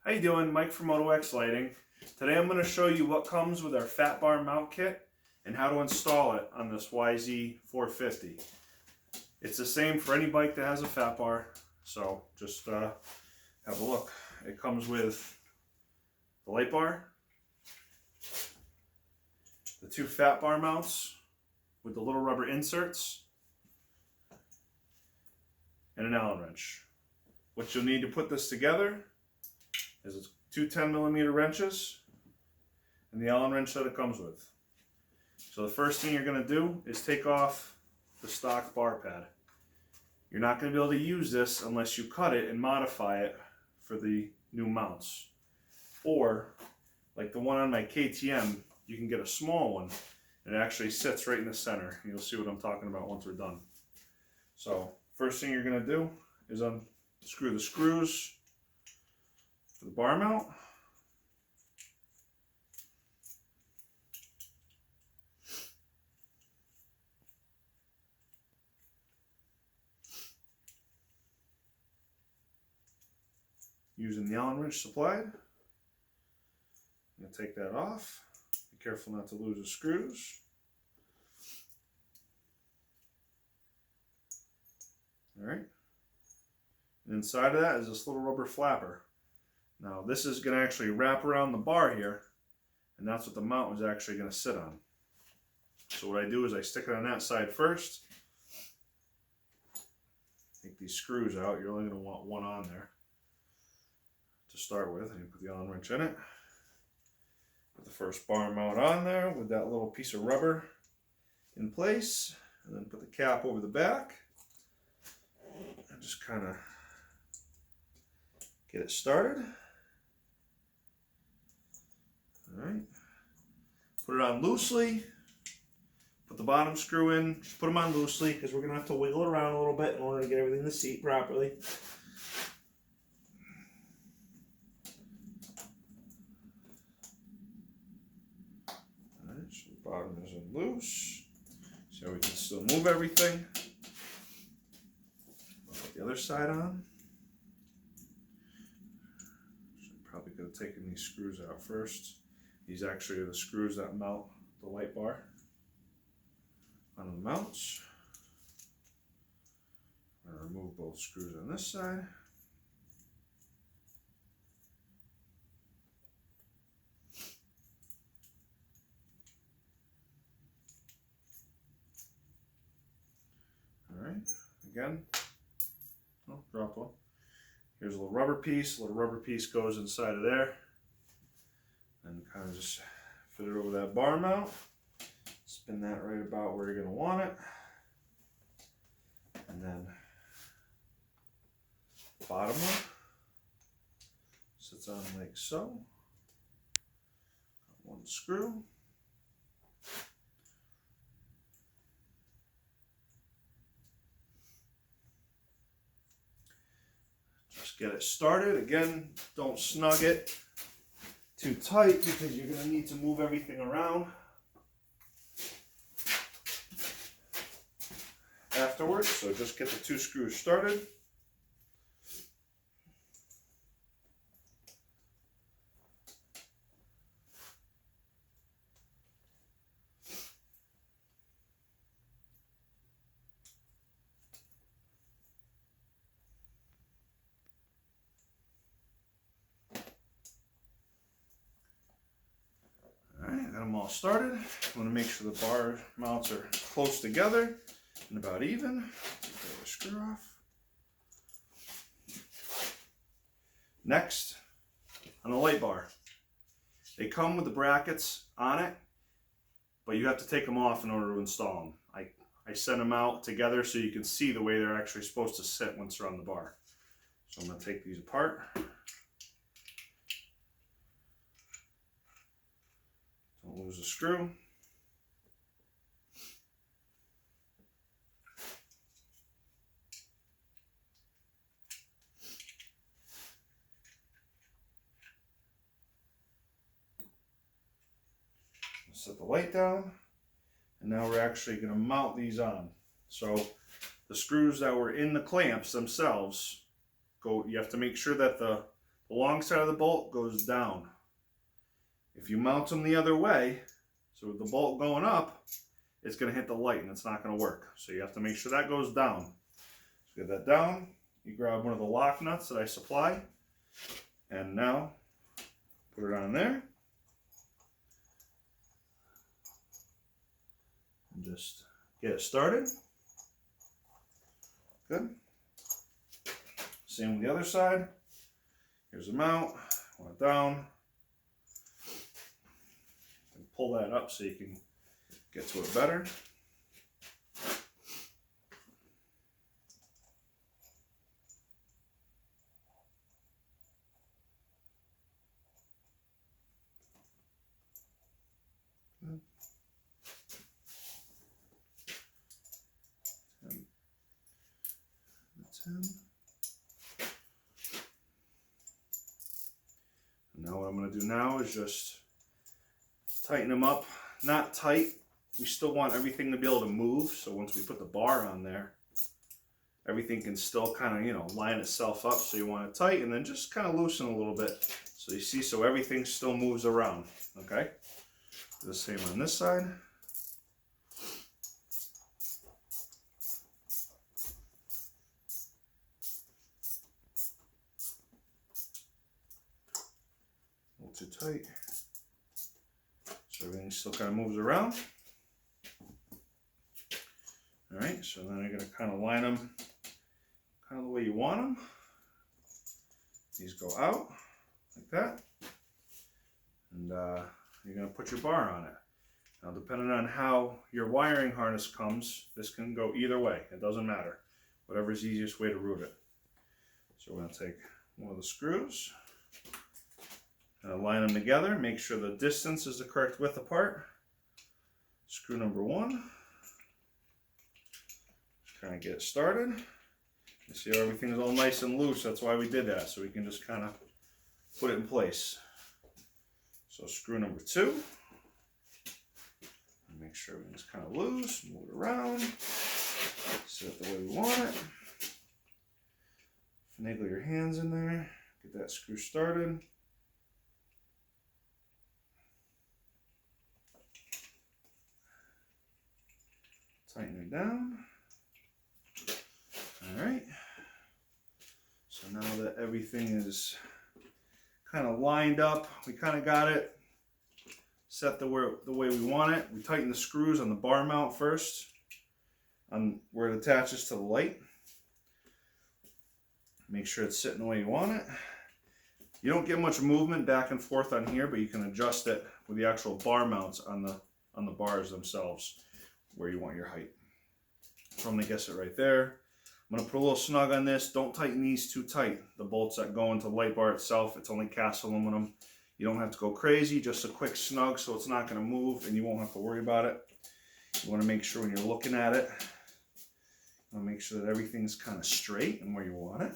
How you doing? Mike from MotoX Lighting. Today I'm going to show you what comes with our fat bar mount kit and how to install it on this YZ450. It's the same for any bike that has a fat bar, so just have a look. It comes with the light bar, the two fat bar mounts with the little rubber inserts, and an Allen wrench. What you'll need to put this together is two 10mm wrenches and the Allen wrench that it comes with. So the first thing you're going to do is take off the stock bar pad. You're not going to be able to use this unless you cut it and modify it for the new mounts. Or, like the one on my KTM, you can get a small one and it actually sits right in the center. You'll see what I'm talking about once we're done. So first thing you're going to do is unscrew the screws for the bar mount. Using the Allen wrench supplied. I'm going to take that off. Be careful not to lose the screws. Alright. And inside of that is this little rubber flapper. Now this is going to actually wrap around the bar here, and that's what the mount is actually going to sit on. So what I do is I stick it on that side first. Take these screws out. You're only going to want one on there to start with, and you put the Allen wrench in it. Put the first bar mount on there with that little piece of rubber in place, and then put the cap over the back and just kind of get it started. Alright, put it on loosely, put the bottom screw in, just put them on loosely because we're going to have to wiggle it around a little bit in order to get everything to seat properly. Alright, so the bottom is in loose, so we can still move everything. Put the other side on. So probably could have taken these screws out first. These actually are the screws that mount the light bar on the mounts. I'm going to remove both screws on this side. Alright, again, oh, dropped one. Here's a little rubber piece. A little rubber piece goes inside of there. And kind of just fit it over that bar mount. Spin that right about where you're going to want it. And then the bottom one sits on like so. Got one screw. Just get it started. Again, don't snug it too tight because you're going to need to move everything around afterwards. So just get the two screws started. Alright, got them all started. I want to make sure the bar mounts are close together and about even. Take the other screw off. Next, on the light bar. They come with the brackets on it, but you have to take them off in order to install them. I send them out together so you can see the way they're actually supposed to sit once they're on the bar. So I'm going to take these apart. Don't lose a screw. Set the light down, and now we're actually going to mount these on. So the screws that were in the clamps themselves you have to make sure that the long side of the bolt goes down. If you mount them the other way, so with the bolt going up, it's going to hit the light and it's not going to work. So you have to make sure that goes down. So get that down. You grab one of the lock nuts that I supply, and now put it on there. And just get it started. Good. Same with the other side. Here's the mount. Want it down. And pull that up so you can get to it better. Good. 10. Now what I'm going to do now is just tighten them up. Not tight. We still want everything to be able to move. So once we put the bar on there, everything can still kind of, line itself up. So you want it tight and then just kind of loosen a little bit. So you see, so everything still moves around. Okay. Do the same on this side. A little too tight. So everything still kind of moves around. All right, so then you're going to kind of line them kind of the way you want them. These go out like that. And you're going to put your bar on it. Now, depending on how your wiring harness comes, this can go either way. It doesn't matter. Whatever's the easiest way to route it. So we're going to take one of the screws and line them together. Make sure the distance is the correct width apart. Screw number 1. Just kind of get it started. You see how everything is all nice and loose. That's why we did that. So we can just kind of put it in place. So screw number 2. Make sure everything's kind of loose, move it around, set it the way we want it. Finagle your hands in there, get that screw started. Tighten it down. All right. So now that everything is kind of lined up, we kind of got it set the way we want it. We tighten the screws on the bar mount first, on where it attaches to the light. Make sure it's sitting the way you want it. You don't get much movement back and forth on here, but you can adjust it with the actual bar mounts on the bars themselves, where you want your height. So I'm gonna guess it right there. I'm gonna put a little snug on this. Don't tighten these too tight. The bolts that go into the light bar itself, it's only cast aluminum. You don't have to go crazy, just a quick snug so it's not going to move and you won't have to worry about it. You want to make sure when you're looking at it, you want to make sure that everything's kind of straight and where you want it.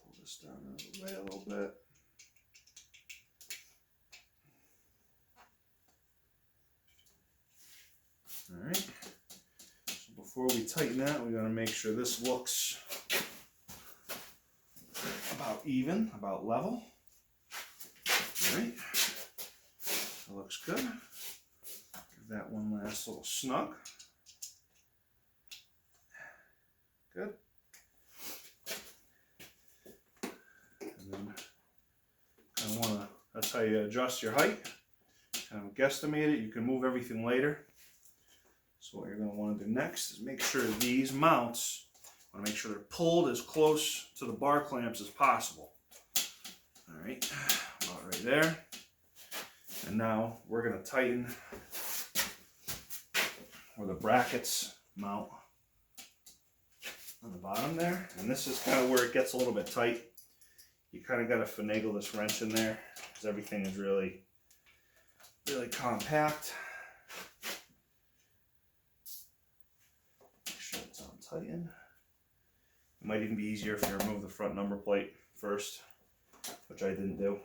Pull this down out of the way a little bit. All right. So before we tighten that, we got to make sure this looks about even, about level. All right, that looks good. Give that one last little snug. Good. And then kind of want to, that's how you adjust your height. Kind of guesstimate it. You can move everything later. So what you're going to want to do next is make sure these mounts, want to make sure they're pulled as close to the bar clamps as possible. All right, about right there. And now we're going to tighten where the brackets mount on the bottom there. And this is kind of where it gets a little bit tight. You kind of got to finagle this wrench in there because everything is really, really compact. Make sure it's on tighten. It might even be easier if you remove the front number plate first, which I didn't do.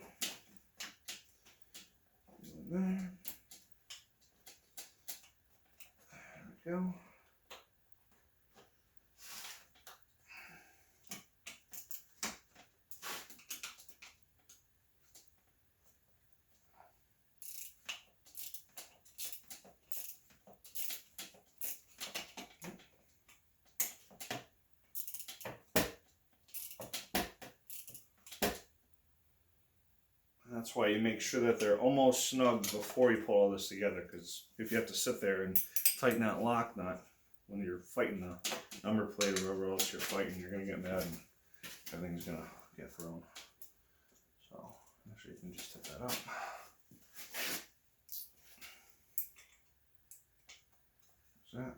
There we go. that's why you make sure that they're almost snug before you pull all this together, because if you have to sit there and tighten that lock nut when you're fighting the number plate or whatever else you're fighting, you're going to get mad and everything's going to get thrown. So actually you can just tip that up. That.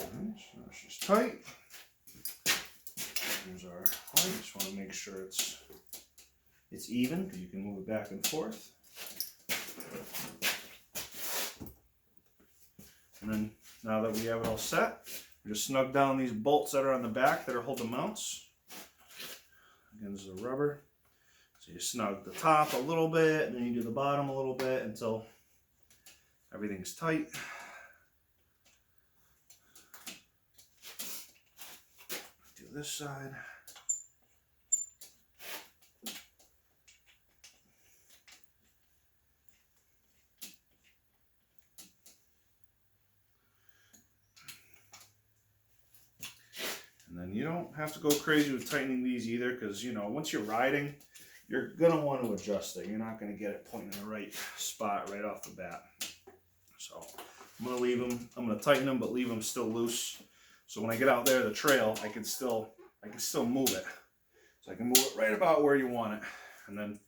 Alright, so it's just tight. Here's our light. Just want to make sure it's even, because you can move it back and forth. And then now that we have it all set, we just snug down these bolts that are on the back that are holding mounts. Again, this is the rubber. So you snug the top a little bit, and then you do the bottom a little bit until everything's tight. Do this side. And then you don't have to go crazy with tightening these either, because, you know, once you're riding, you're going to want to adjust it. You're not going to get it pointing in the right spot right off the bat. So I'm going to leave them. I'm going to tighten them, but leave them still loose. So when I get out there the trail, I can still move it. So I can move it right about where you want it. And then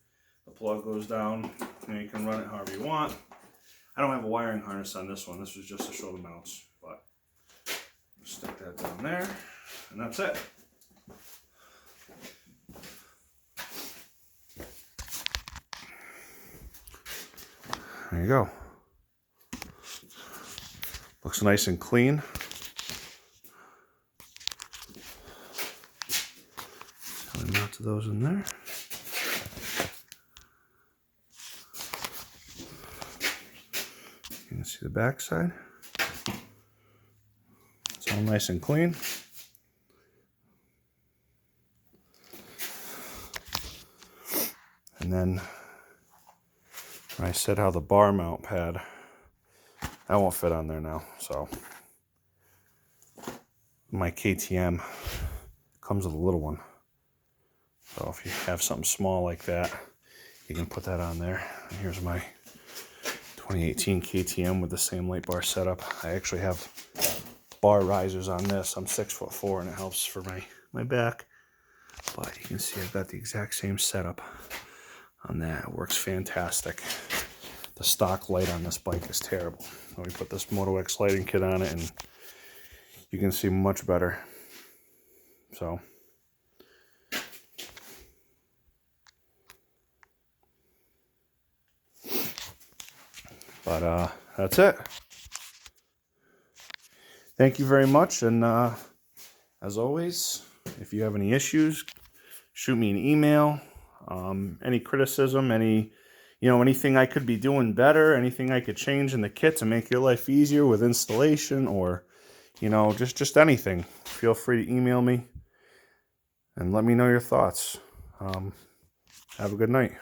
the plug goes down, and you can run it however you want. I don't have a wiring harness on this one. This was just to show the mounts, but stick that down there. And that's it. There you go. Looks nice and clean. So I mounted those in there. You can see the back side. It's all nice and clean. And then when I said how the bar mount pad, that won't fit on there now. So my KTM comes with a little one. So if you have something small like that, you can put that on there. And here's my 2018 KTM with the same light bar setup. I actually have bar risers on this. I'm 6'4" and it helps for my back. But you can see I've got the exact same setup on that. It works fantastic. The stock light on this bike is terrible. We put this Moto X lighting kit on it and you can see much better. So but that's it. Thank you very much, and as always, if you have any issues, shoot me an email. Any criticism, anything I could be doing better, anything I could change in the kit to make your life easier with installation, or just anything. Feel free to email me and let me know your thoughts. Have a good night.